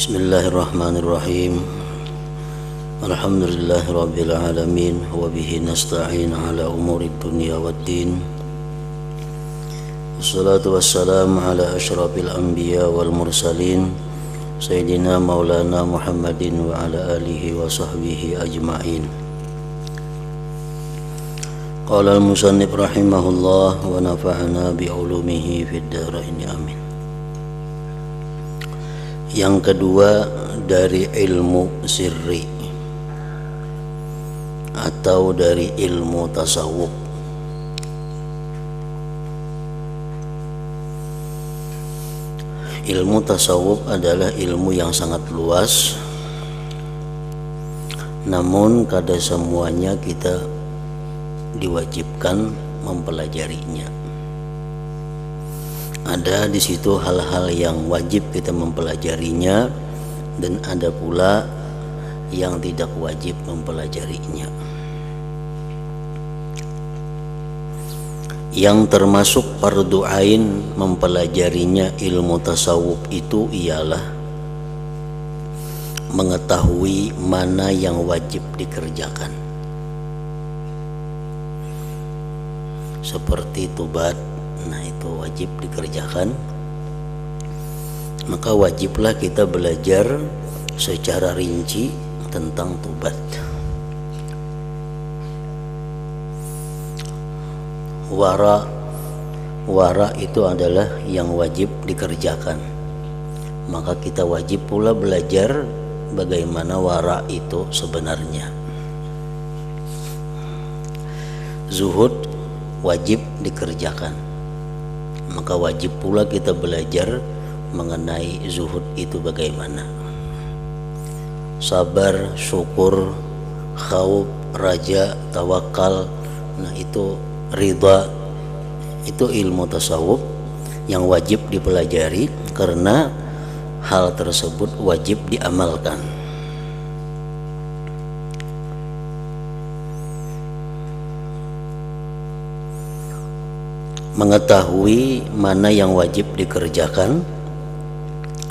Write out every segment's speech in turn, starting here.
Bismillahirrahmanirrahim. Alhamdulillahirabbil alamin wa bihi nasta'in ala umurid dunya waddin. Wassalatu wassalamu ala asyrafil anbiya wal mursalin sayyidina maulana Muhammadin wa ala alihi wa sahbihi ajma'in. Qala al-musannif rahimahullah wa nafa'ana bi ulumihi fid dharain amin. Yang kedua dari ilmu sirri atau dari ilmu tasawuf. Ilmu tasawuf adalah ilmu yang sangat luas, namun kada semuanya kita diwajibkan mempelajarinya. Ada di situ hal-hal yang wajib kita mempelajarinya, dan ada pula yang tidak wajib mempelajarinya. Yang termasuk fardu ain mempelajarinya ilmu tasawuf itu ialah mengetahui mana yang wajib dikerjakan, seperti tobat. Nah, itu wajib dikerjakan. Maka wajiblah kita belajar secara rinci tentang tobat. Wara itu adalah yang wajib dikerjakan. Maka kita wajib pula belajar bagaimana wara itu sebenarnya. Zuhud wajib dikerjakan. Maka wajib pula kita belajar mengenai zuhud itu bagaimana. Sabar, syukur, khauf, raja, tawakal, nah itu ridha, itu ilmu tasawuf yang wajib dipelajari karena hal tersebut wajib diamalkan. Mengetahui mana yang wajib dikerjakan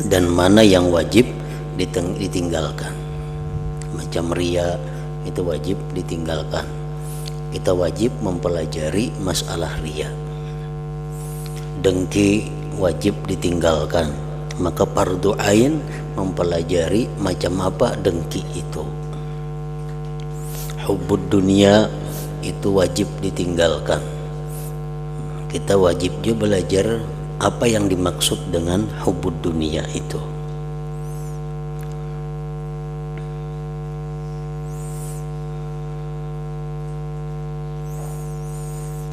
dan mana yang wajib ditinggalkan. Macam riya itu wajib ditinggalkan. Kita wajib mempelajari masalah riya. Dengki wajib ditinggalkan. Maka fardu ain mempelajari macam apa dengki itu. Hubbud dunia itu wajib ditinggalkan. Kita wajib juga belajar apa yang dimaksud dengan hubbud dunia itu.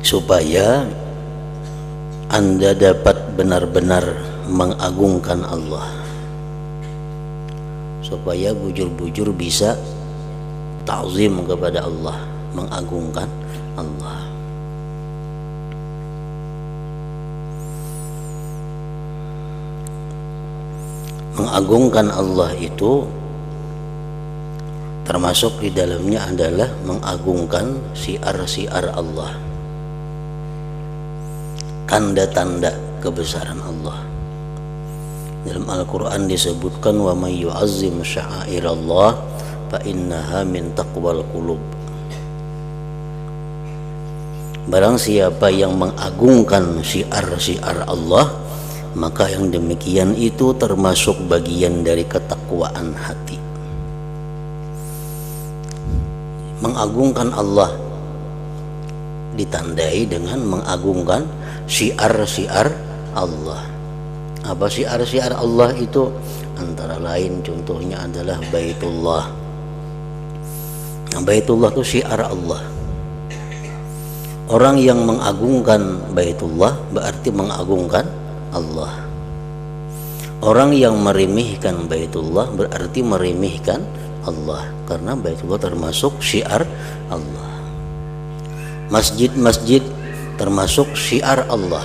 Supaya Anda dapat benar-benar mengagungkan Allah. Supaya bujur-bujur bisa ta'zim kepada Allah, mengagungkan Allah. Mengagungkan Allah itu termasuk di dalamnya adalah mengagungkan syiar-syiar Allah, tanda-tanda kebesaran Allah. Dalam Al-Quran disebutkan wa may yu'azzim sya'airallah fa innaha min taqwal qulub. Barang siapa yang mengagungkan syiar-syiar Allah, maka yang demikian itu termasuk bagian dari ketakwaan hati. Mengagungkan Allah ditandai dengan mengagungkan syiar-syiar Allah. Apa syiar-syiar Allah itu? Antara lain contohnya adalah Baitullah. Nah, Baitullah itu syiar Allah. Orang yang mengagungkan Baitullah berarti mengagungkan Allah. Orang yang meremehkan Baitullah berarti meremehkan Allah, karena Baitullah termasuk syiar Allah. Masjid-masjid termasuk syiar Allah.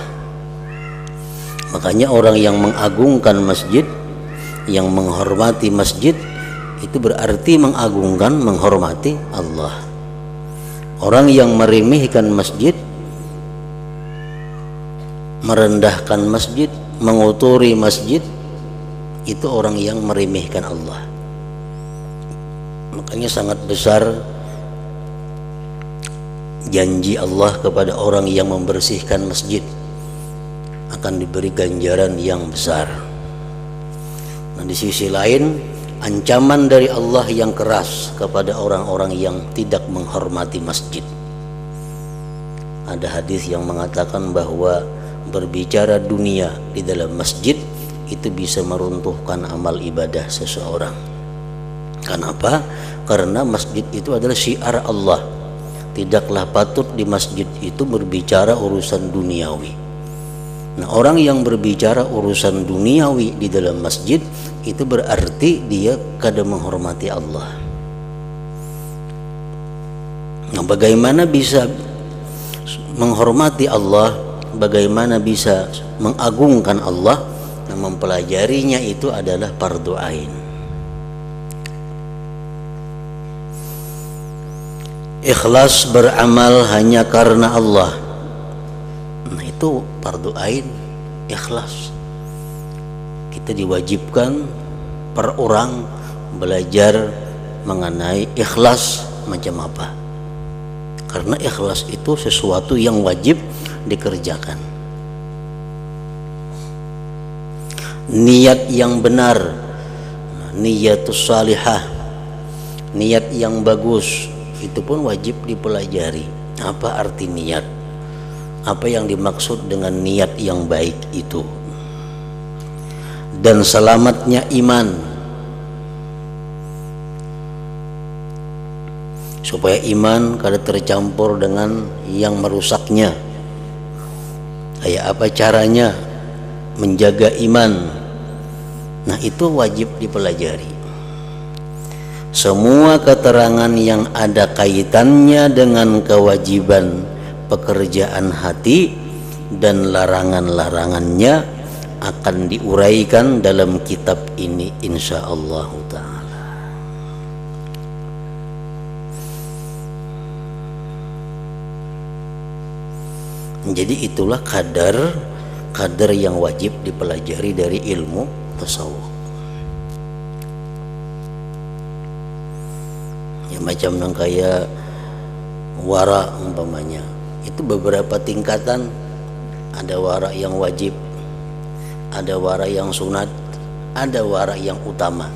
Makanya orang yang mengagungkan masjid, yang menghormati masjid, itu berarti mengagungkan, menghormati Allah. Orang yang meremehkan masjid, merendahkan masjid, mengotori masjid, itu orang yang meremehkan Allah. Makanya sangat besar janji Allah kepada orang yang membersihkan masjid, akan diberi ganjaran yang besar. Nah, di sisi lain ancaman dari Allah yang keras kepada orang-orang yang tidak menghormati masjid. Ada hadis yang mengatakan bahwa berbicara dunia di dalam masjid itu bisa meruntuhkan amal ibadah seseorang. Kenapa? Karena masjid itu adalah syiar Allah. Tidaklah patut di masjid itu berbicara urusan duniawi. Nah, orang yang berbicara urusan duniawi di dalam masjid itu berarti dia kada menghormati Allah. Nah, bagaimana bisa menghormati Allah, bagaimana bisa mengagungkan Allah? Nah, mempelajarinya itu adalah fardu ain. Ikhlas beramal hanya karena Allah. Nah, itu fardu ain, ikhlas. Kita diwajibkan per orang belajar mengenai ikhlas macam apa. Karena ikhlas itu sesuatu yang wajib dikerjakan. Niat yang benar, niatus salihah, niat yang bagus, itu pun wajib dipelajari. Apa arti niat? Apa yang dimaksud dengan niat yang baik itu? Dan selamatnya iman, supaya iman kada tercampur dengan yang merusaknya. Kayak apa caranya menjaga iman? Nah, itu wajib dipelajari. Semua keterangan yang ada kaitannya dengan kewajiban pekerjaan hati dan larangan-larangannya akan diuraikan dalam kitab ini insyaallah ta'ala. Jadi itulah kadar yang wajib dipelajari dari ilmu tasawuf. Ya, macam nang kayak wara umpamanya, itu beberapa tingkatan. Ada wara yang wajib, ada wara yang sunat, ada wara yang utama.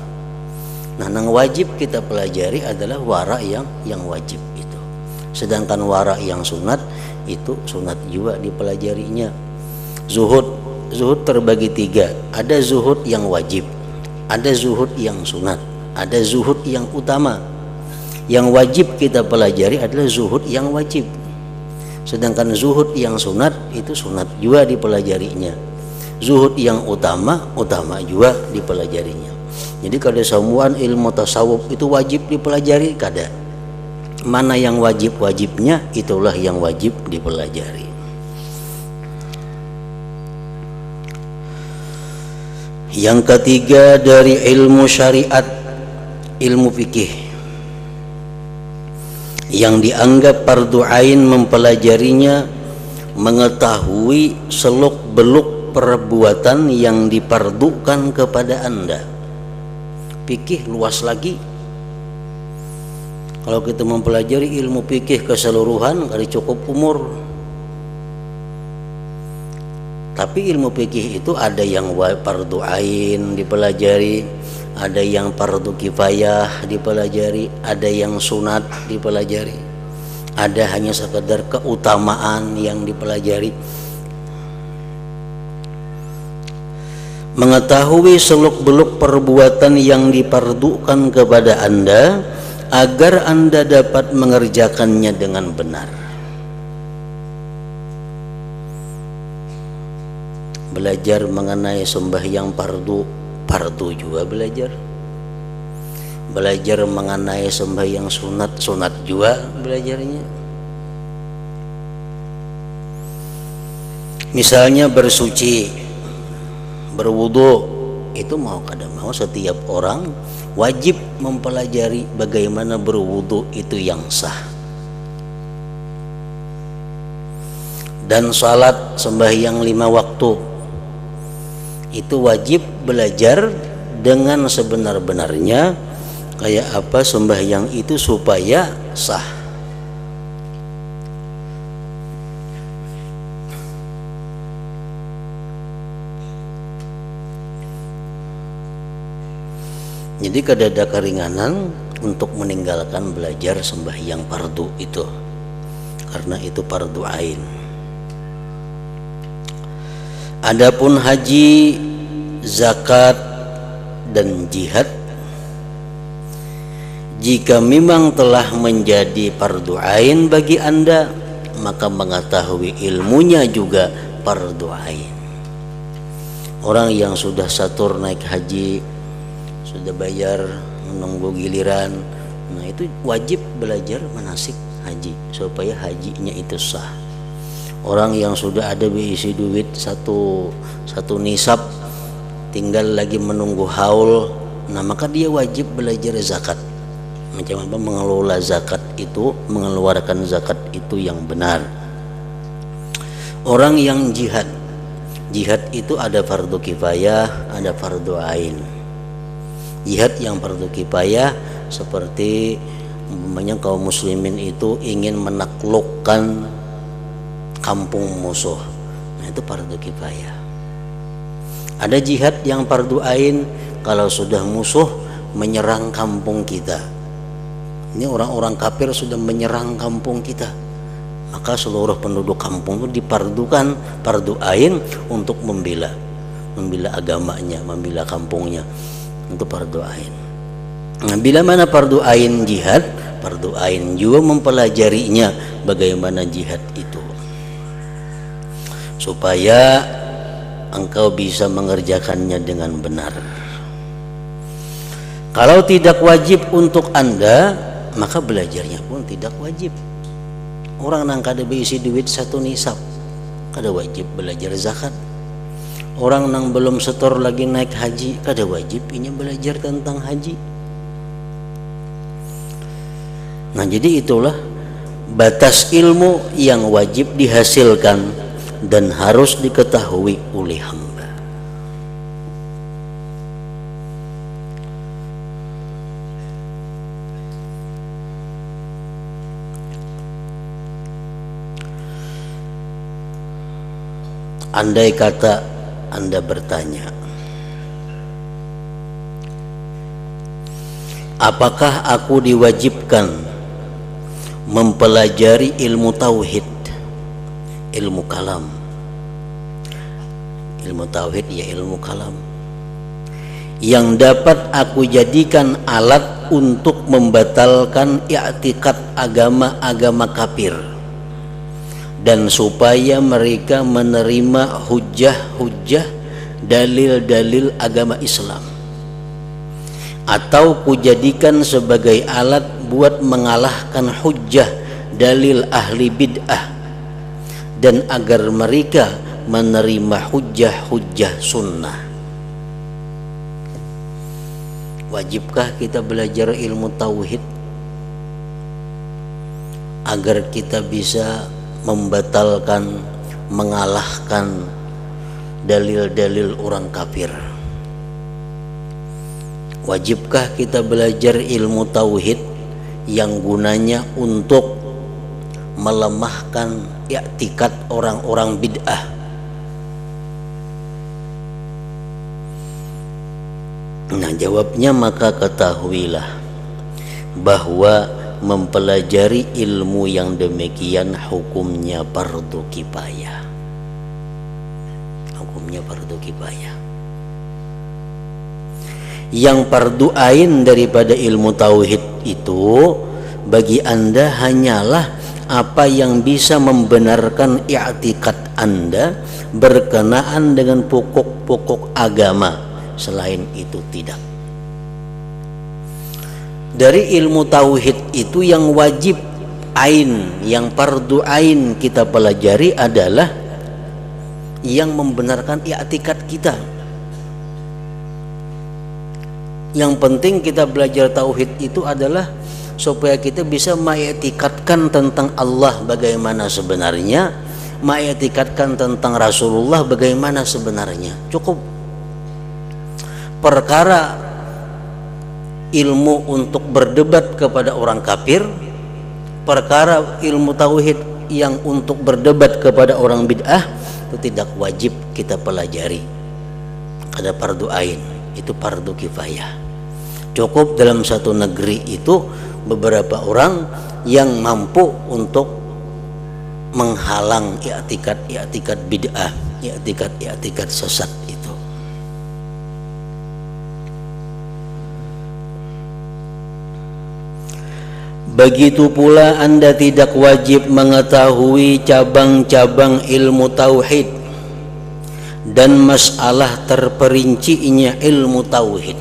Nah, yang wajib kita pelajari adalah wara yang wajib itu. Sedangkan wara yang sunat itu sunat juga dipelajarinya. Zuhud terbagi tiga. Ada zuhud yang wajib, ada zuhud yang sunat, ada zuhud yang utama. Yang wajib kita pelajari adalah zuhud yang wajib. Sedangkan zuhud yang sunat itu sunat juga dipelajarinya. Zuhud yang utama juga dipelajarinya. Jadi kada semua ilmu tasawuf itu wajib dipelajari, kada. Mana yang wajibnya itulah yang wajib dipelajari. Yang ketiga dari ilmu syariat, ilmu fikih yang dianggap fardu ain mempelajarinya, mengetahui seluk-beluk perbuatan yang dipardukan kepada Anda. Fikih luas lagi. Kalau kita mempelajari ilmu fikih keseluruhan kada cukup umur. Tapi ilmu fikih itu ada yang fardu ain dipelajari, ada yang fardu kifayah dipelajari, ada yang sunat dipelajari, ada hanya sekedar keutamaan yang dipelajari. Mengetahui seluk-beluk perbuatan yang dipardukan kepada Anda agar Anda dapat mengerjakannya dengan benar. Belajar mengenai sembahyang fardu juga belajar. Belajar mengenai sembahyang sunat juga belajarnya. Misalnya bersuci, berwudu, itu mau kada mau setiap orang wajib mempelajari bagaimana berwudu itu yang sah. Dan salat sembahyang 5 waktu itu wajib belajar dengan sebenar-benarnya. Kayak apa sembahyang itu supaya sah? Jadi kada ada keringanan untuk meninggalkan belajar sembahyang fardu itu, karena itu fardu ain. Adapun haji, zakat, dan jihad, jika memang telah menjadi fardu ain bagi Anda, maka mengetahui ilmunya juga fardu ain. Orang yang sudah satur naik haji, sudah bayar, menunggu giliran, nah itu wajib belajar manasik haji supaya hajinya itu sah. Orang yang sudah ada berisi duit satu nisab, tinggal lagi menunggu haul, nah maka dia wajib belajar zakat. Macam apa mengelola zakat itu, mengeluarkan zakat itu yang benar. Orang yang jihad itu ada fardu kifayah, ada fardu ain. Jihad yang fardu kifayah seperti umpamanya kaum muslimin itu ingin menaklukkan kampung musuh, nah itu fardu kifayah. Ada jihad yang fardu ain kalau sudah musuh menyerang kampung kita. Ini orang-orang kafir sudah menyerang kampung kita, maka seluruh penduduk kampung itu dipardukan fardu ain untuk membela agamanya, membela kampungnya, untuk fardu ain. Nah, bila mana fardu ain jihad, fardu ain juga mempelajarinya bagaimana jihad itu, supaya engkau bisa mengerjakannya dengan benar. Kalau tidak wajib untuk Anda, maka belajarnya pun tidak wajib. Orang nang kada berisi duit satu nisab, kada wajib belajar zakat. Orang nang belum setor lagi naik haji, kada wajib ini belajar tentang haji. Nah, jadi itulah batas ilmu yang wajib dihasilkan dan harus diketahui oleh hamba. Andai kata Anda bertanya, apakah aku diwajibkan mempelajari ilmu tauhid, ilmu kalam? Ilmu tauhid ya ilmu kalam yang dapat aku jadikan alat untuk membatalkan i'tikad agama-agama kafir, dan supaya mereka menerima hujah-hujah dalil-dalil agama Islam, atau kujadikan sebagai alat buat mengalahkan hujah dalil ahli bid'ah, dan agar mereka menerima hujah-hujah sunnah. Wajibkah kita belajar ilmu tauhid agar kita bisa membatalkan, mengalahkan dalil-dalil orang kafir? Wajibkah kita belajar ilmu tauhid yang gunanya untuk melemahkan i'tikad orang-orang bid'ah? Nah, jawabnya, maka ketahuilah bahwa mempelajari ilmu yang demikian hukumnya fardu kifayah. Hukumnya fardu kifayah. Yang fardu ain daripada ilmu tauhid itu bagi Anda hanyalah apa yang bisa membenarkan i'tikad Anda berkenaan dengan pokok-pokok agama. Selain itu tidak. Dari ilmu tauhid itu yang wajib ain, yang fardu ain kita pelajari adalah yang membenarkan i'tikad kita. Yang penting kita belajar tauhid itu adalah supaya kita bisa mengiktikadkan tentang Allah bagaimana sebenarnya, mengiktikadkan tentang Rasulullah bagaimana sebenarnya. Cukup. perkara ilmu untuk berdebat kepada orang kafir, perkara ilmu tauhid yang untuk berdebat kepada orang bid'ah itu tidak wajib kita pelajari. Ada fardu ain, itu fardu kifayah. Cukup dalam satu negeri itu beberapa orang yang mampu untuk menghalang i'tikad bid'ah, i'tikad sesat itu. Begitu pula Anda tidak wajib mengetahui cabang-cabang ilmu tauhid dan masalah terperincinya ilmu tauhid.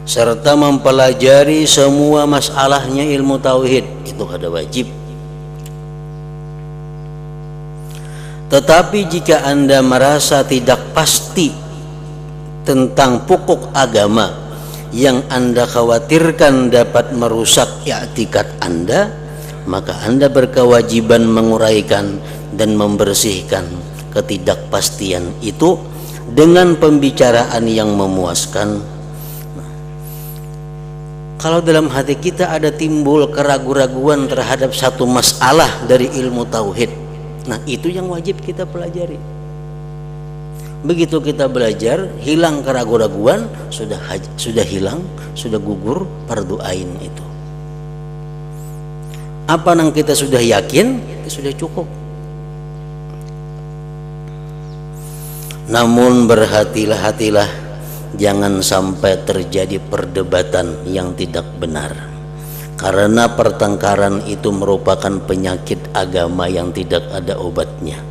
Serta mempelajari semua masalahnya ilmu tauhid, itu kada wajib. Tetapi jika Anda merasa tidak pasti tentang pokok agama yang Anda khawatirkan dapat merusak i'tikad Anda, maka Anda berkewajiban menguraikan dan membersihkan ketidakpastian itu dengan pembicaraan yang memuaskan. Kalau dalam hati kita ada timbul keraguan-raguan terhadap satu masalah dari ilmu tauhid, nah itu yang wajib kita pelajari. Begitu kita belajar, hilang keraguan-raguan, sudah hilang, sudah gugur fardu ain itu. Apa yang kita sudah yakin, itu sudah cukup. Namun berhati-hatilah, jangan sampai terjadi perdebatan yang tidak benar, karena pertengkaran itu merupakan penyakit agama yang tidak ada obatnya.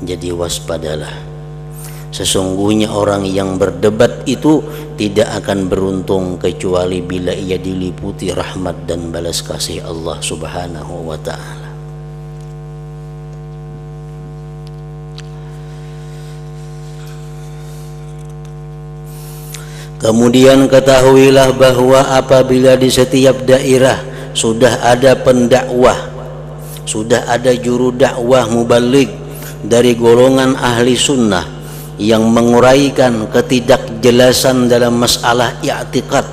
Jadi waspadalah. Sesungguhnya orang yang berdebat itu tidak akan beruntung kecuali bila ia diliputi rahmat dan balas kasih Allah Subhanahu wa ta'ala. Kemudian ketahuilah bahwa apabila di setiap daerah sudah ada pendakwah, sudah ada juru dakwah mubaligh dari golongan ahli sunnah yang menguraikan ketidakjelasan dalam masalah i'tikad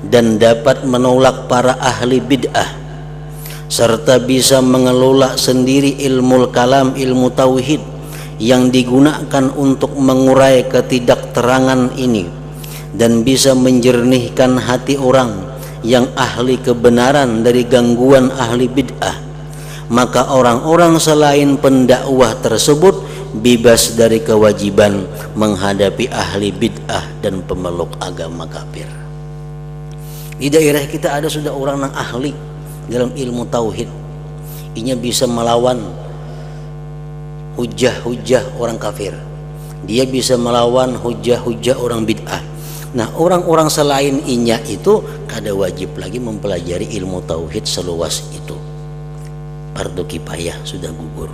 dan dapat menolak para ahli bid'ah, serta bisa mengelola sendiri ilmu kalam, ilmu tauhid yang digunakan untuk mengurai ketidakterangan ini, dan bisa menjernihkan hati orang yang ahli kebenaran dari gangguan ahli bid'ah, maka orang-orang selain pendakwah tersebut bebas dari kewajiban menghadapi ahli bid'ah dan pemeluk agama kafir. Di daerah kita ada sudah orang yang ahli dalam ilmu tauhid, inya bisa melawan hujah-hujah orang kafir, dia bisa melawan hujah-hujah orang bid'ah. Nah, orang-orang selain inya itu kada wajib lagi mempelajari ilmu tauhid seluas itu. Fardu kifayah sudah gugur.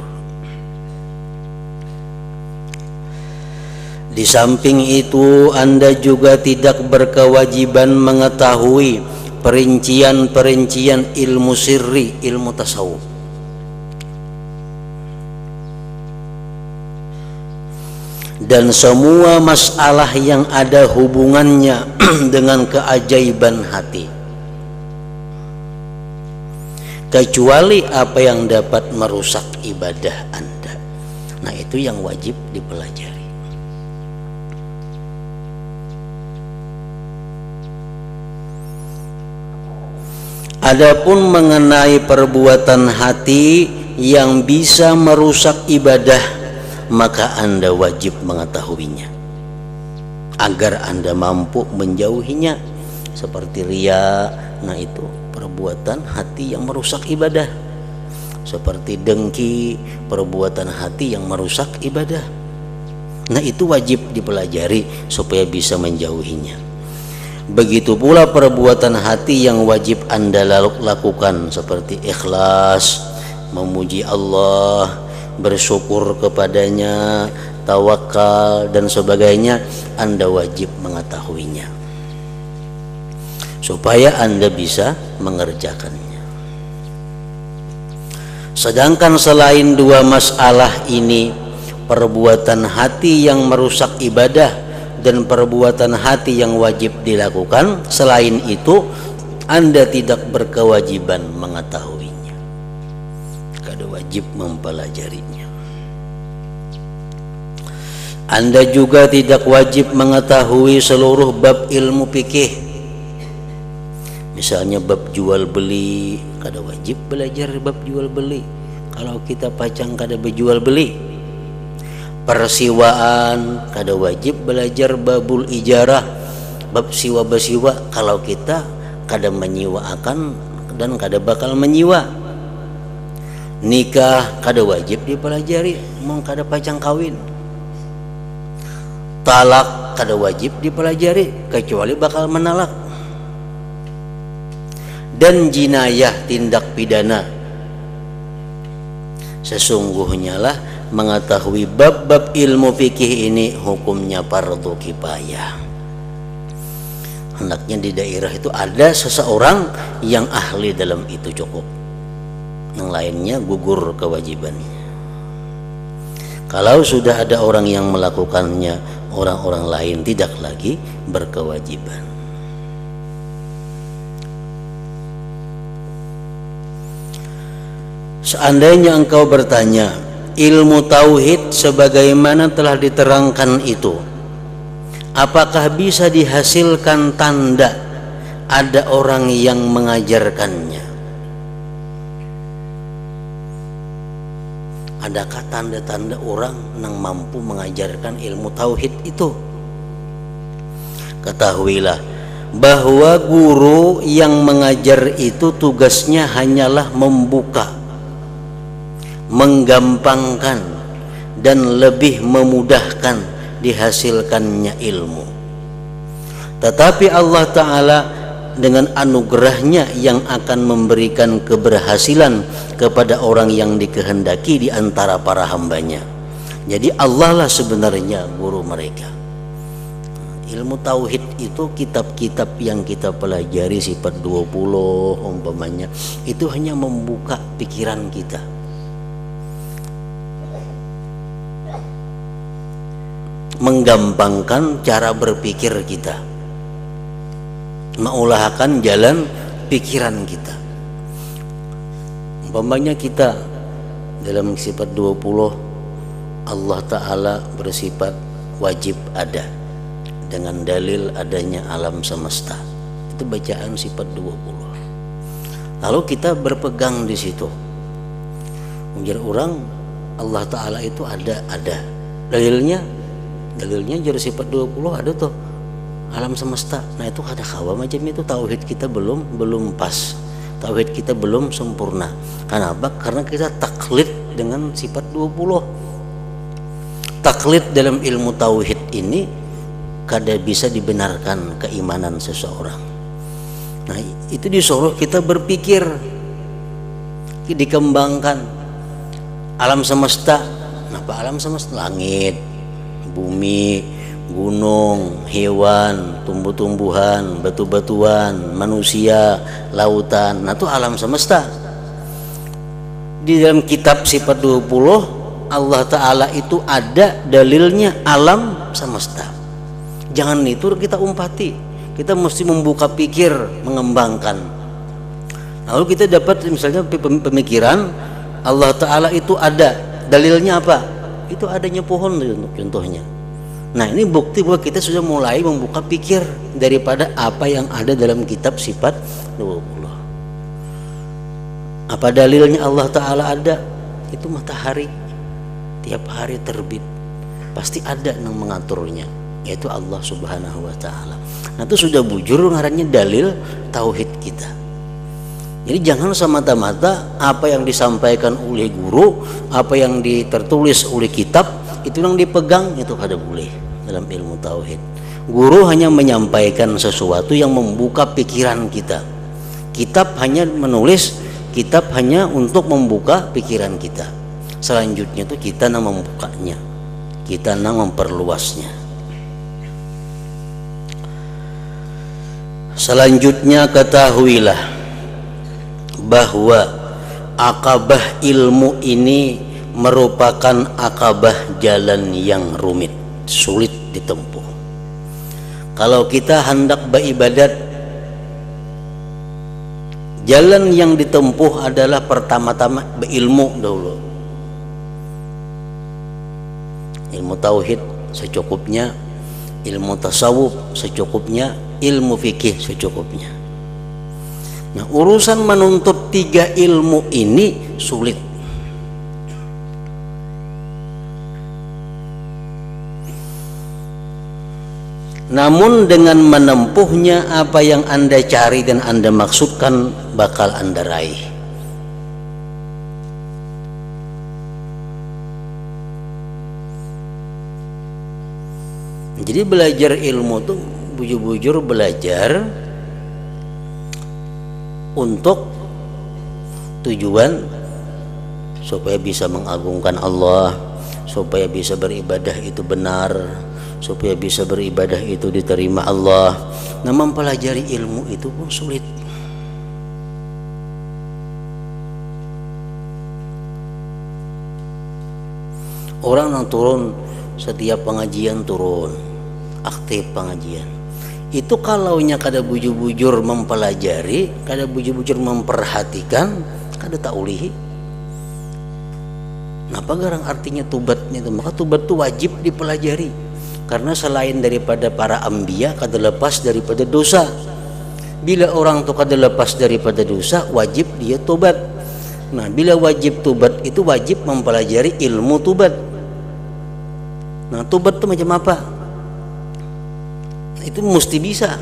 Di samping itu, Anda juga tidak berkewajiban mengetahui perincian-perincian ilmu sirri, ilmu tasawuf. Dan semua masalah yang ada hubungannya dengan keajaiban hati, kecuali apa yang dapat merusak ibadah Anda. Nah, itu yang wajib dipelajari. Adapun mengenai perbuatan hati yang bisa merusak ibadah, maka Anda wajib mengetahuinya agar Anda mampu menjauhinya, seperti riya. Nah, itu perbuatan hati yang merusak ibadah. Seperti dengki, perbuatan hati yang merusak ibadah. Nah, itu wajib dipelajari supaya bisa menjauhinya. Begitu pula perbuatan hati yang wajib Anda lakukan, seperti ikhlas, memuji Allah, bersyukur kepadanya, tawakal dan sebagainya. Anda wajib mengetahuinya supaya Anda bisa mengerjakannya. Sedangkan selain dua masalah ini, perbuatan hati yang merusak ibadah dan perbuatan hati yang wajib dilakukan, selain itu Anda tidak berkewajiban mengetahuinya, kada wajib mempelajarinya. Anda juga tidak wajib mengetahui seluruh bab ilmu fikih. Misalnya bab jual beli, kada wajib belajar bab jual beli kalau kita pacang kada berjual beli. Persiwaan, kada wajib belajar babul ijarah, bab siwa besiwa kalau kita kada menyiwaakan dan kada bakal menyiwa. Nikah kada wajib dipelajari mau kada pacang kawin. Talak kada wajib dipelajari kecuali bakal menalak. Dan jinayah, tindak pidana, sesungguhnya lah mengetahui bab-bab ilmu fikih ini hukumnya fardu kifayah. Hendaknya di daerah itu ada seseorang yang ahli dalam itu cukup, yang lainnya gugur kewajibannya. Kalau sudah ada orang yang melakukannya, orang-orang lain tidak lagi berkewajiban. Seandainya engkau bertanya, ilmu tauhid sebagaimana telah diterangkan itu, apakah bisa dihasilkan tanda ada orang yang mengajarkannya? Adakah tanda-tanda orang yang mampu mengajarkan ilmu tauhid itu? Ketahuilah bahwa guru yang mengajar itu tugasnya hanyalah membuka, menggampangkan, dan lebih memudahkan dihasilkannya ilmu. Tetapi Allah Ta'ala dengan anugerahnya yang akan memberikan keberhasilan kepada orang yang dikehendaki di antara para hambanya. Jadi Allah lah sebenarnya guru mereka. Ilmu tauhid itu kitab-kitab yang kita pelajari, sifat 20 umpamanya, itu hanya membuka pikiran kita, menggampangkan cara berpikir kita, mengulahkan jalan pikiran kita. Umpamanya kita dalam sifat 20 Allah Ta'ala bersifat wajib ada dengan dalil adanya alam semesta. Itu bacaan sifat 20. Lalu kita berpegang di situ. Menjadi orang Allah Ta'ala itu ada. Dalilnya jadi sifat 20 ada tuh alam semesta. Nah itu kada kawa macam itu, tauhid kita belum pas, tauhid kita belum sempurna. Kenapa? Karena kita taklid dengan sifat 20. Taklid dalam ilmu tauhid ini kada bisa dibenarkan keimanan seseorang. Nah itu disuruh kita berpikir, dikembangkan alam semesta. Apa alam semesta? Langit, bumi, gunung, hewan, tumbuh-tumbuhan, batu-batuan, manusia, lautan. Nah itu alam semesta. Di dalam kitab sifat 20 Allah Ta'ala itu ada dalilnya alam semesta. Jangan itu kita umpati, kita mesti membuka pikir, mengembangkan. Lalu kita dapat misalnya pemikiran Allah Ta'ala itu ada, dalilnya apa? Itu adanya pohon contohnya. Nah ini bukti bahwa kita sudah mulai membuka pikir daripada apa yang ada dalam kitab sifat 20. Apa dalilnya Allah Ta'ala ada? Itu matahari tiap hari terbit, pasti ada yang mengaturnya, yaitu Allah Subhanahu wa Ta'ala. Nah itu sudah bujur ngarannya dalil tauhid kita. Jadi jangan semata-mata apa yang disampaikan oleh guru, apa yang tertulis oleh kitab itu yang dipegang, itu kada boleh dalam ilmu tauhid. Guru hanya menyampaikan sesuatu yang membuka pikiran kita. Kitab hanya menulis, kitab hanya untuk membuka pikiran kita. Selanjutnya itu kita yang membukanya, kita yang memperluasnya. Selanjutnya ketahuilah bahwa akabah ilmu ini merupakan akabah jalan yang rumit, sulit ditempuh. Kalau kita hendak beribadat, jalan yang ditempuh adalah pertama-tama berilmu dahulu. Ilmu tauhid secukupnya, ilmu tasawuf secukupnya, ilmu fikih secukupnya. Nah, urusan menuntut 3 ilmu ini sulit. Namun dengan menempuhnya, apa yang Anda cari dan Anda maksudkan bakal Anda raih. Jadi belajar ilmu tuh bujur-bujur belajar untuk tujuan supaya bisa mengagungkan Allah, supaya bisa beribadah itu benar, supaya bisa beribadah itu diterima Allah. Nah, mempelajari ilmu itu pun sulit. Orang yang turun setiap pengajian turun, aktif pengajian. Itu kalaunya kada bujur-bujur mempelajari, kada bujur-bujur memperhatikan, kada taulihi. Napa garang artinya tubatnya itu? Maka tubat itu wajib dipelajari. Karena selain daripada para anbiya, kada lepas daripada dosa. Bila orang itu kada lepas daripada dosa, wajib dia tobat. Nah, bila wajib tobat itu wajib mempelajari ilmu tobat. Nah, tobat itu macam apa? Itu mesti bisa.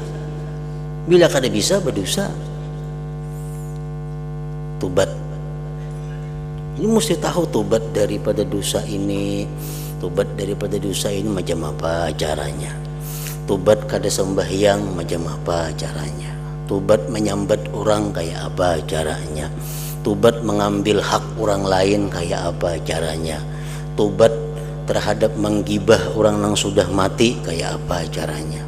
Bila kada bisa, berdosa. Tobat ini mesti tahu tobat daripada dosa ini. Tobat daripada dosa ini macam apa caranya? Tobat kada sembahyang macam apa caranya? Tobat menyambat orang kayak apa caranya? Tobat mengambil hak orang lain kayak apa caranya? Tobat terhadap menggibah orang yang sudah mati kayak apa caranya?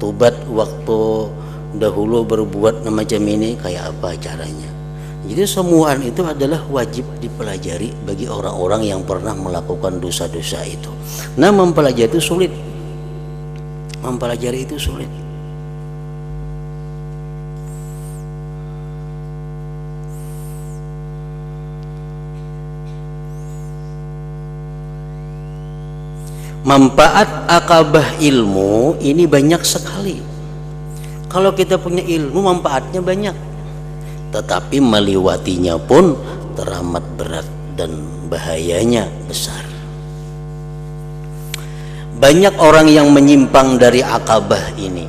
Tobat waktu dahulu berbuat macam ini kayak apa caranya? Jadi semua itu adalah wajib dipelajari bagi orang-orang yang pernah melakukan dosa-dosa itu. Nah, mempelajari itu sulit. Mempelajari itu sulit. Manfaat akabah ilmu ini banyak sekali. Kalau kita punya ilmu, manfaatnya banyak. Tetapi melewatinya pun teramat berat dan bahayanya besar. Banyak orang yang menyimpang dari akabah ini,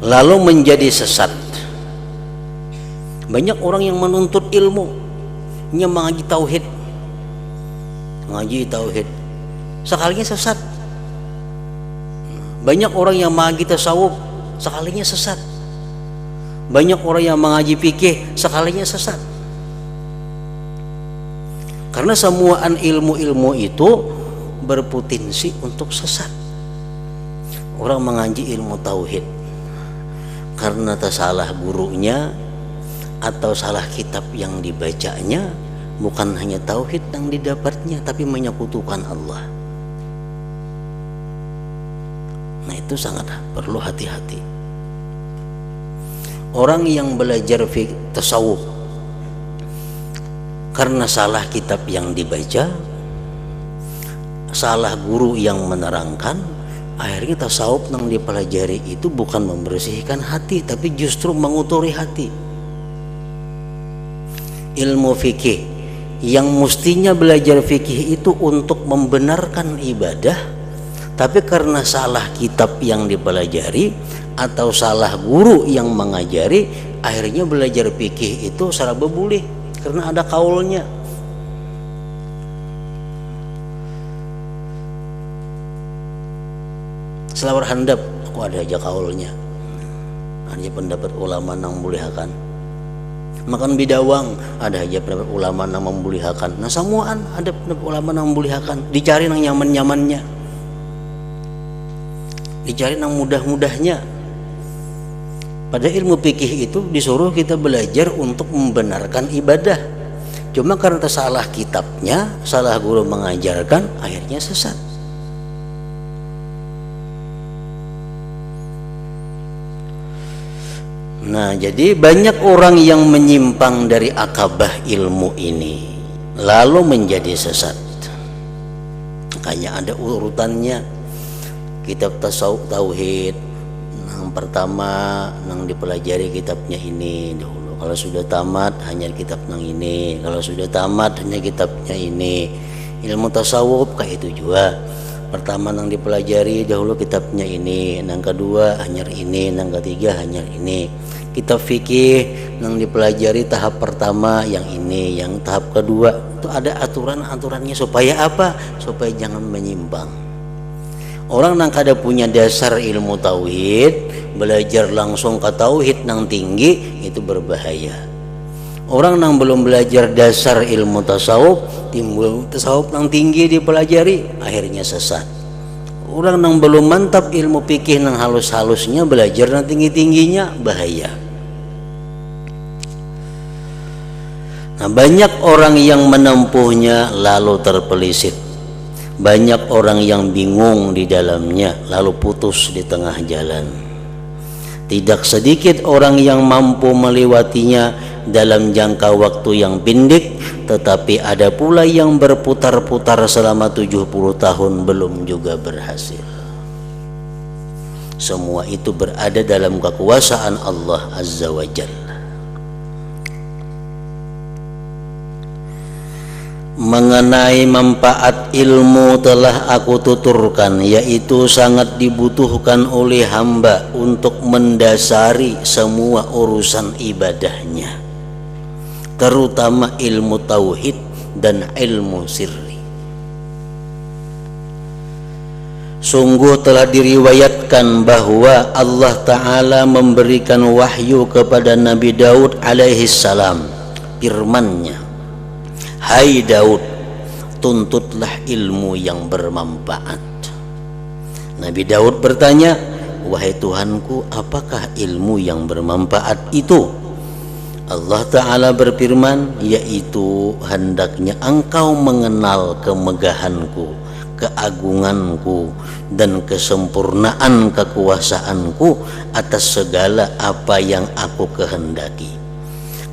lalu menjadi sesat. Banyak orang yang menuntut ilmu, yang mengaji tauhid, sekalinya sesat. Banyak orang yang mengaji tasawuf, sekalinya sesat. Banyak orang yang mengaji fikih, sekalinya sesat. Karena semuaan ilmu-ilmu itu berpotensi untuk sesat. Orang mengaji ilmu tauhid karena tersalah gurunya atau salah kitab yang dibacanya, bukan hanya tauhid yang didapatnya, tapi menyekutukan Allah. Nah, itu sangat perlu hati-hati. Orang yang belajar tasawuf karena salah kitab yang dibaca, salah guru yang menerangkan, akhirnya tasawuf yang dipelajari itu bukan membersihkan hati, tapi justru mengotori hati. Ilmu fikih yang mestinya belajar fikih itu untuk membenarkan ibadah, tapi karena salah kitab yang dipelajari atau salah guru yang mengajari, akhirnya belajar fikih itu salah bebulih karena ada kaulnya. Selawar handap aku ada aja kaulnya, ada pendapat ulama yang membolehkan. Makan bidawang ada aja pendapat ulama yang membolehkan. Nah, semuaan ada pendapat ulama yang membolehkan. Dicari yang nyaman-nyamannya, dicari yang mudah-mudahnya. Pada ilmu fikih itu disuruh kita belajar untuk membenarkan ibadah. Cuma karena salah kitabnya, salah guru mengajarkan, akhirnya sesat. Nah, jadi banyak orang yang menyimpang dari akabah ilmu ini lalu menjadi sesat. Makanya ada urutannya. Kitab tasawuf tauhid yang pertama yang dipelajari kitabnya ini dahulu. Kalau sudah tamat hanya kitab yang ini. Kalau sudah tamat hanya kitabnya ini. Ilmu tasawuf kayak itu juga. Pertama yang dipelajari dahulu kitabnya ini, yang kedua hanya ini, yang ketiga hanya ini. Kitab fikih yang dipelajari tahap pertama yang ini, yang tahap kedua itu ada aturan-aturannya supaya apa? Supaya jangan menyimpang. Orang yang kada punya dasar ilmu tauhid, belajar langsung ke tauhid yang tinggi itu berbahaya. Orang yang belum belajar dasar ilmu tasawuf, timbul tasawuf yang tinggi dipelajari, akhirnya sesat. Orang yang belum mantap ilmu fikih yang halus-halusnya, belajar yang tinggi-tingginya, bahaya. Nah, banyak orang yang menempuhnya lalu terpelisit. Banyak orang yang bingung di dalamnya lalu putus di tengah jalan. Tidak sedikit orang yang mampu melewatinya dalam jangka waktu yang pendek, tetapi ada pula yang berputar-putar selama 70 tahun belum juga berhasil. Semua itu berada dalam kekuasaan Allah Azza wa Jalla. Mengenai manfaat ilmu telah aku tuturkan, yaitu sangat dibutuhkan oleh hamba untuk mendasari semua urusan ibadahnya, terutama ilmu tauhid dan ilmu sirri. Sungguh telah diriwayatkan bahwa Allah Ta'ala memberikan wahyu kepada Nabi Daud alaihi salam, firman-Nya, "Hai Daud, tuntutlah ilmu yang bermanfaat." Nabi Daud bertanya, "Wahai Tuhanku, apakah ilmu yang bermanfaat itu?" Allah Ta'ala berfirman, "Yaitu hendaknya engkau mengenal kemegahanku, keagunganku, dan kesempurnaan kekuasaanku atas segala apa yang aku kehendaki.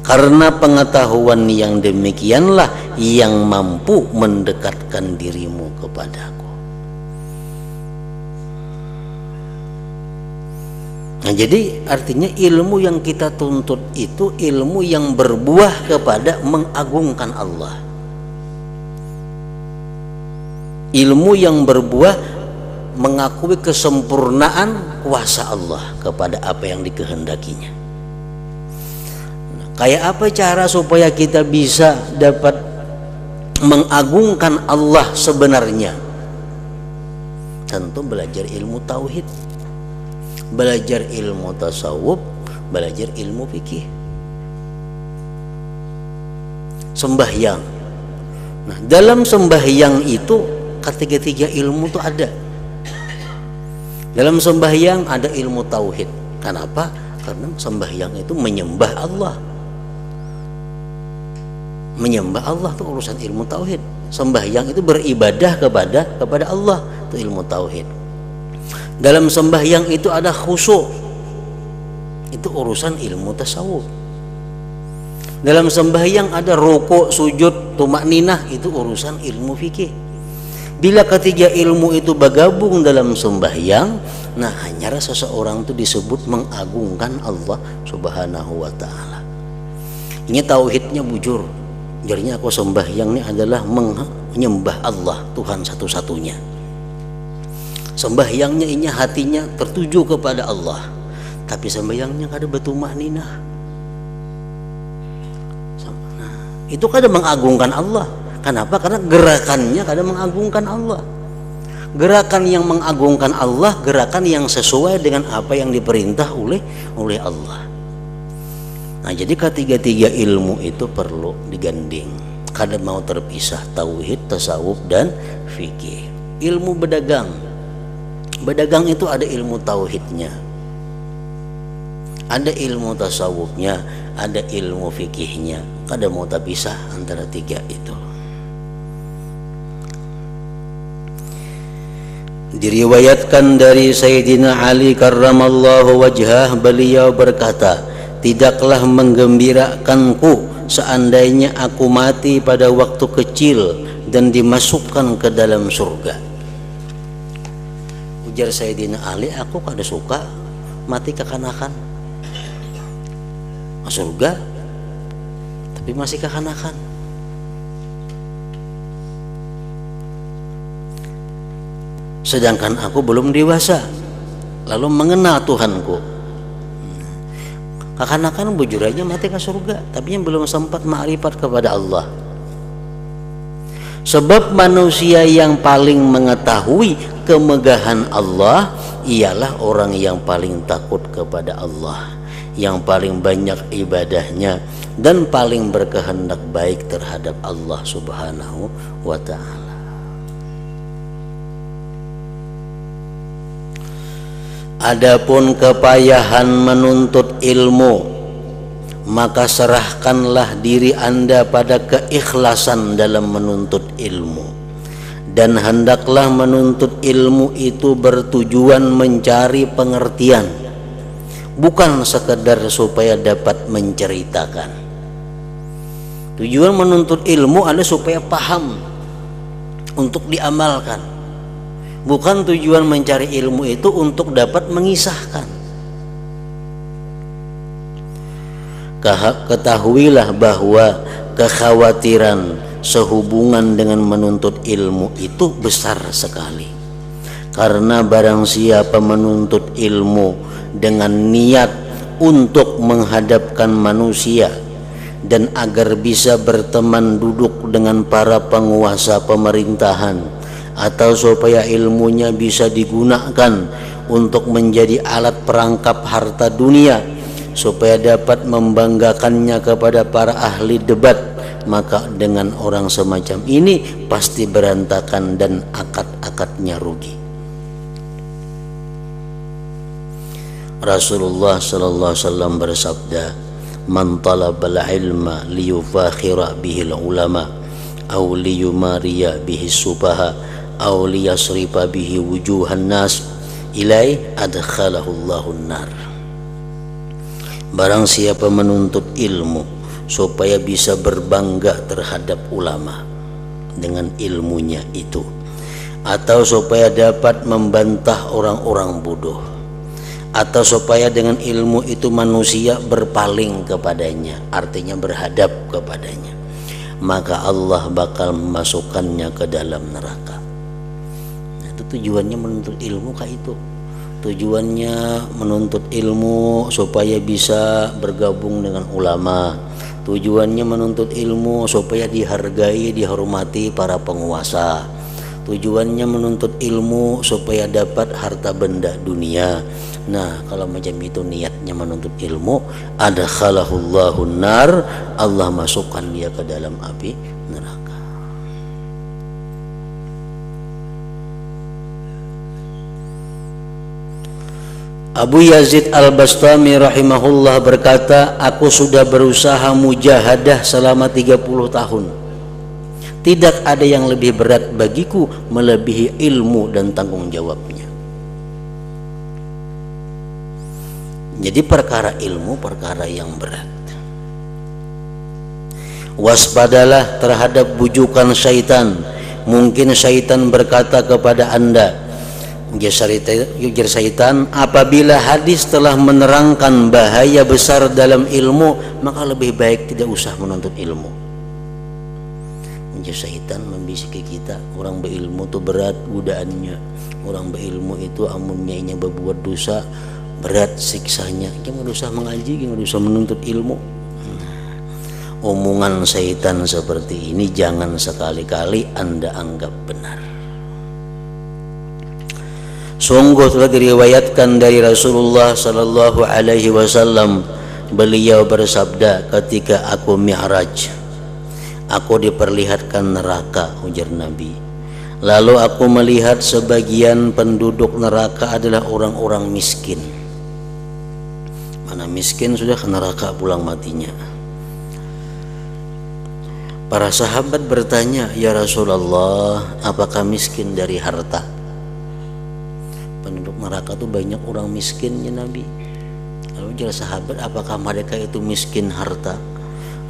Karena pengetahuan yang demikianlah yang mampu mendekatkan dirimu kepadaku." Nah, jadi artinya ilmu yang kita tuntut itu ilmu yang berbuah kepada mengagungkan Allah. Ilmu yang berbuah mengakui kesempurnaan kuasa Allah kepada apa yang dikehendakinya. Kayak apa cara supaya kita bisa dapat mengagungkan Allah sebenarnya? Tentu belajar ilmu tauhid, belajar ilmu tasawuf, belajar ilmu fikih. Sembahyang. Nah, dalam sembahyang itu ketiga-tiga ilmu itu ada. Dalam sembahyang ada ilmu tauhid. Kenapa? Karena sembahyang itu menyembah Allah. Menyembah Allah itu urusan ilmu tauhid. Sembahyang itu beribadah kepada Allah, itu ilmu tauhid. Dalam sembahyang itu ada khusyuk, itu urusan ilmu tasawuf. Dalam sembahyang ada rukuk, sujud, tumakninah, itu urusan ilmu fikih. Bila ketiga ilmu itu bergabung dalam sembahyang, nah hanya seseorang itu disebut mengagungkan Allah Subhanahu wa Ta'ala. Ini tauhidnya bujur. Jadinya aku sembahyang ini adalah menyembah Allah, Tuhan satu-satunya. Sembahyangnya ini hatinya tertuju kepada Allah, tapi sembahyangnya kada bertumakninah. Nah, itu kada mengagungkan Allah. Kenapa? Karena gerakannya kada mengagungkan Allah. Gerakan yang mengagungkan Allah, gerakan yang sesuai dengan apa yang diperintah oleh Allah. Nah, jadi ketiga-tiga ilmu itu perlu digandeng. Kada mau terpisah, tauhid, tasawuf, dan fikih. Ilmu berdagang. Berdagang itu ada ilmu tauhidnya. Ada ilmu tasawufnya, ada ilmu fikihnya. Kada mau terpisah antara tiga itu. Diriwayatkan dari Sayyidina Ali karramallahu wajhah, beliau berkata, tidaklah menggembirakanku seandainya aku mati pada waktu kecil dan dimasukkan ke dalam surga. Ujar Sayyidina Ali, aku kada suka mati kekanakan surga tapi masih kekanakan. Sedangkan aku belum dewasa lalu mengenal Tuhanku. Kekanakan bujur aja mati ke surga, tapi yang belum sempat ma'rifat kepada Allah. Sebab manusia yang paling mengetahui kemegahan Allah ialah orang yang paling takut kepada Allah, yang paling banyak ibadahnya dan paling berkehendak baik terhadap Allah Subhanahu wa ta'ala. Adapun kepayahan menuntut ilmu, maka serahkanlah diri Anda pada keikhlasan dalam menuntut ilmu, dan hendaklah menuntut ilmu itu bertujuan mencari pengertian, bukan sekedar supaya dapat menceritakan. Tujuan menuntut ilmu adalah supaya paham untuk diamalkan, bukan tujuan mencari ilmu itu untuk dapat mengisahkan. Ketahuilah bahwa kekhawatiran sehubungan dengan menuntut ilmu itu besar sekali, karena barang siapa menuntut ilmu dengan niat untuk menghadapkan manusia dan agar bisa berteman duduk dengan para penguasa pemerintahan, atau supaya ilmunya bisa digunakan untuk menjadi alat perangkap harta dunia, supaya dapat membanggakannya kepada para ahli debat, maka dengan orang semacam ini pasti berantakan dan akad-akadnya rugi. Rasulullah sallallahu alaihi wasallam bersabda, "Man talabal ilma liyufakhira bihil ulama aw liyumariya bihi subaha aw liyasrifa bihi wujuhan nas ilai adkhalahu Allahun nar." Barang siapa menuntut ilmu supaya bisa berbangga terhadap ulama dengan ilmunya itu, atau supaya dapat membantah orang-orang bodoh, atau supaya dengan ilmu itu manusia berpaling kepadanya, artinya berhadap kepadanya, maka Allah bakal memasukkannya ke dalam neraka. Nah, itu tujuannya menuntut ilmu kayak itu. Tujuannya menuntut ilmu supaya bisa bergabung dengan ulama. Tujuannya menuntut ilmu supaya dihargai, dihormati para penguasa. Tujuannya menuntut ilmu supaya dapat harta benda dunia. Nah, kalau macam itu niatnya menuntut ilmu, adkhalahullahu nar, Allah masukkan dia ke dalam api neraka. Abu Yazid Al-Bastami rahimahullah berkata, aku sudah berusaha mujahadah selama 30 tahun. Tidak ada yang lebih berat bagiku melebihi ilmu dan tanggung jawabnya. Jadi perkara ilmu perkara yang berat. Waspadalah terhadap bujukan syaitan. Mungkin syaitan berkata kepada Anda, ujar syaitan, apabila hadis telah menerangkan bahaya besar dalam ilmu, maka lebih baik tidak usah menuntut ilmu. Ujar syaitan membisiki kita, orang berilmu itu berat godaannya, orang berilmu itu amunnya ini berbuat dosa berat siksanya, jangan usah mengaji, jangan usah menuntut ilmu. Omongan syaitan seperti ini jangan sekali-kali Anda anggap benar. Sungguh telah diriwayatkan dari Rasulullah sallallahu alaihi wasallam, beliau bersabda, ketika aku mi'raj, aku diperlihatkan neraka, ujar Nabi. Lalu aku melihat sebagian penduduk neraka adalah orang-orang miskin. Mana miskin sudah ke neraka pulang matinya. Para sahabat bertanya, ya Rasulullah, apakah miskin dari harta? Penduduk neraka tuh banyak orang miskin ya Nabi. Lalu jawab sahabat, apakah mereka itu miskin harta?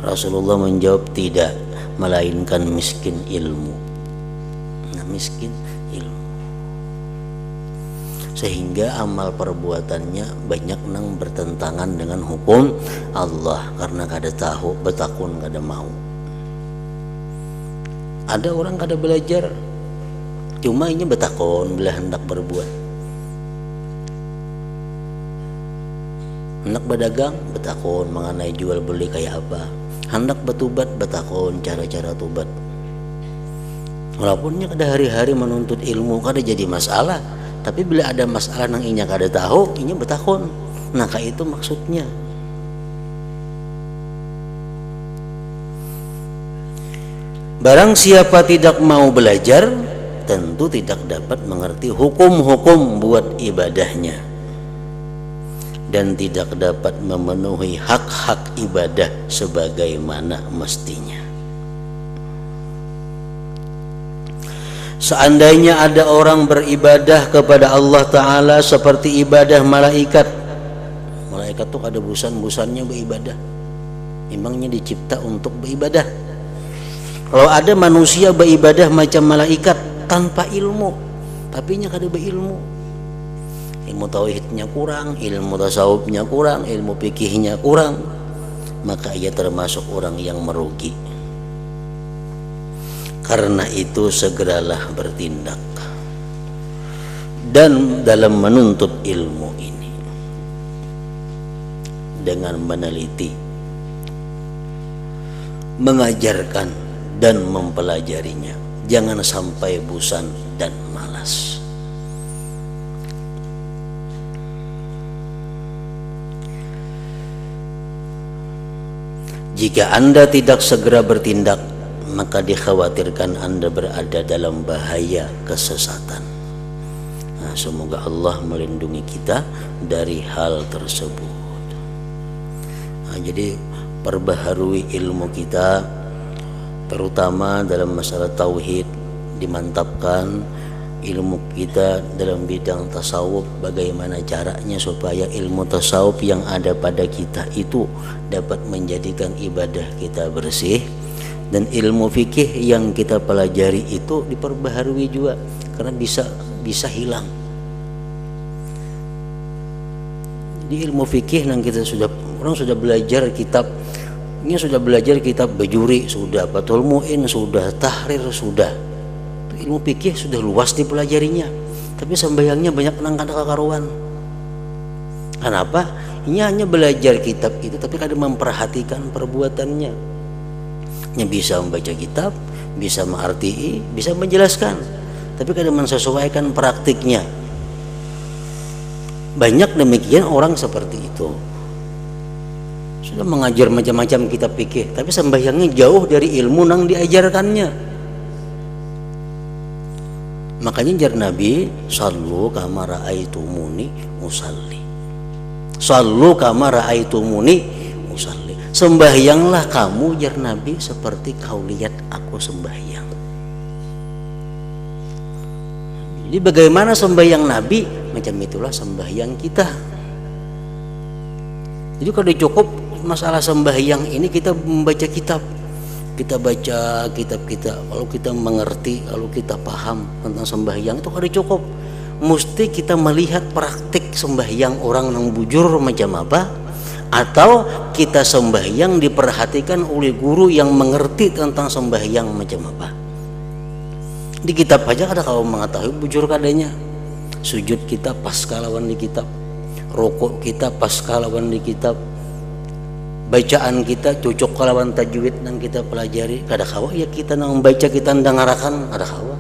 Rasulullah menjawab, tidak, melainkan miskin ilmu. Nah, miskin ilmu. Sehingga amal perbuatannya banyak nang bertentangan dengan hukum Allah karena kada tahu, betakun kada mau. Ada orang kada belajar, cuma ini betakun bila hendak berbuat. Hendak berdagang, betakun mengenai jual beli kayak apa. Hendak bertobat, betakun cara-cara tobat. Walaupunnya kada hari-hari menuntut ilmu kada jadi masalah, tapi bila ada masalah nang inya kada tahu, inya betakun. Nah, kayak itu maksudnya. Barang siapa tidak mau belajar, tentu tidak dapat mengerti hukum-hukum buat ibadahnya dan tidak dapat memenuhi hak-hak ibadah sebagaimana mestinya. Seandainya ada orang beribadah kepada Allah Ta'ala seperti ibadah malaikat, malaikat tuh ada busan-busannya beribadah, memangnya dicipta untuk beribadah. Kalau ada manusia beribadah macam malaikat tanpa ilmu, tapi nya kada berilmu, ilmu tauhidnya kurang, ilmu tasawufnya kurang, ilmu fikihnya kurang, maka ia termasuk orang yang merugi. Karena itu segeralah bertindak dan dalam menuntut ilmu ini dengan meneliti, mengajarkan dan mempelajarinya. Jangan sampai bosan dan malas. Jika Anda tidak segera bertindak, maka dikhawatirkan Anda berada dalam bahaya kesesatan. Nah, semoga Allah melindungi kita dari hal tersebut. Nah, jadi perbaharui ilmu kita, terutama dalam masalah tauhid, dimantapkan ilmu kita dalam bidang tasawuf, bagaimana caranya supaya ilmu tasawuf yang ada pada kita itu dapat menjadikan ibadah kita bersih, dan ilmu fikih yang kita pelajari itu diperbaharui juga karena bisa hilang. Di ilmu fikih yang kita orang sudah belajar kitab, ini sudah belajar kitab Bajuri, sudah Fathul Mu'in, sudah Tahrir, sudah ilmu fikih sudah luas dipelajarinya, tapi sembahyangnya banyak nang kada kakaruan. Kenapa? Ini hanya belajar kitab itu tapi kada memperhatikan perbuatannya. Nya bisa membaca kitab, bisa mengarti, bisa menjelaskan, tapi kada mensesuaikan praktiknya. Banyak demikian orang seperti itu. Sudah mengajar macam-macam kitab fikih, tapi sembahyangnya jauh dari ilmu nang diajarkannya. Makanya jar Nabi, sallu kama ra'aitumuni usalli. Sallu kama ra'aitumuni usalli. Sembahyanglah kamu, jar Nabi, seperti kau lihat aku sembahyang. Jadi bagaimana sembahyang Nabi, macam itulah sembahyang kita. Jadi kalau cukup masalah sembahyang ini kita membaca kitab, kita baca kitab kita, kalau kita mengerti, kalau kita paham tentang sembahyang itu kada cukup, mesti kita melihat praktik sembahyang orang yang bujur macam apa, atau kita sembahyang diperhatikan oleh guru yang mengerti tentang sembahyang macam apa. Di kitab aja kada kau mengetahui bujur kadanya, sujud kita pas kalawan di kitab, rukuk kita pas kalawan di kitab, bacaan kita cocok kalawan tajwid yang kita pelajari, kada kawa ya kita nang baca kita ndangarakan kada kawa.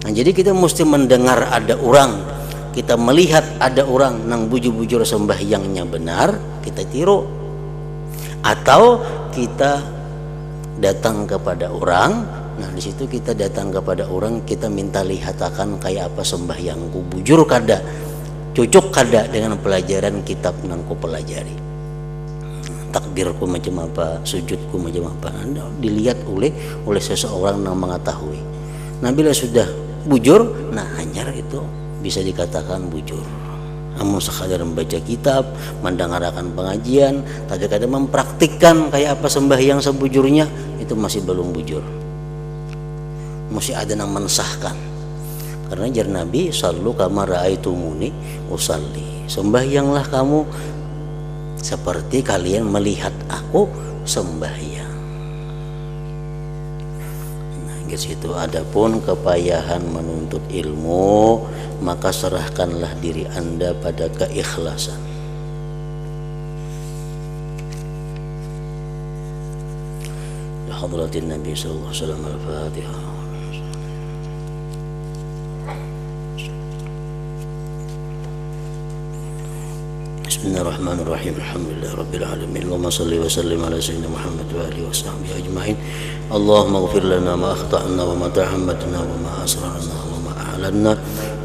Nah, jadi kita mesti mendengar ada orang, kita melihat ada orang nang bujur-bujur sembahyangnya benar, kita tiru, atau kita datang kepada orang. Nah, di situ kita datang kepada orang, kita minta lihatakan kayak apa sembahyangku, bujur kada. cocok kada dengan pelajaran kitab nang ku pelajari, takbirku macam apa, sujudku macam apa, dilihat oleh seseorang yang mengetahui. Nah bila sudah bujur, nah hanyar itu bisa dikatakan bujur. Namun sekadar membaca kitab, mendengarkan pengajian, tapi kadang mempraktikkan kayak apa sembahyang sebujurnya, itu masih belum bujur. Masih ada yang mensahkan. Karena jar Nabi, sallu kama ra'aitumuni usalli. Sembahyanglah kamu seperti kalian melihat aku sembahyang. Nah, di situ adapun kepayahan menuntut ilmu, maka serahkanlah diri Anda pada keikhlasan. Hadratin Nabi sallallahu alaihi wasallam. Al-Fatihah. Bismillahirrahmanirrahim. Alhamdulillah rabbil alamin. Allahumma shalli wa sallim ala sayyidina Muhammad wa alihi washabbihi ajma'in. Allahumma ighfir lana ma akhta'na wa ma ta'ammadna wa ma asrarna wa ma a'lanna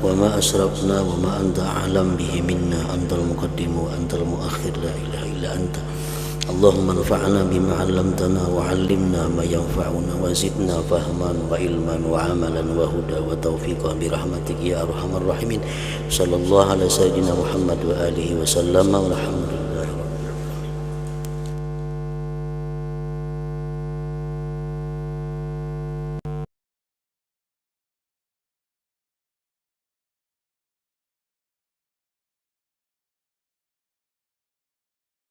wa ma asrafna wa ma anta a'lam bihi minna, antal muqaddim wa antal muakhir, la ilaha illa anta. Allahumma anfa'na bima 'allamtana wa 'allimna ma yanfa'una wa zidna fahman wa ilman wa amalan wa huda wa taufiqan bi rahmatika ya arhamar rahimin. Sallallahu alaihi sayyidina Muhammad wa alihi wa sallam. Alhamdulillah.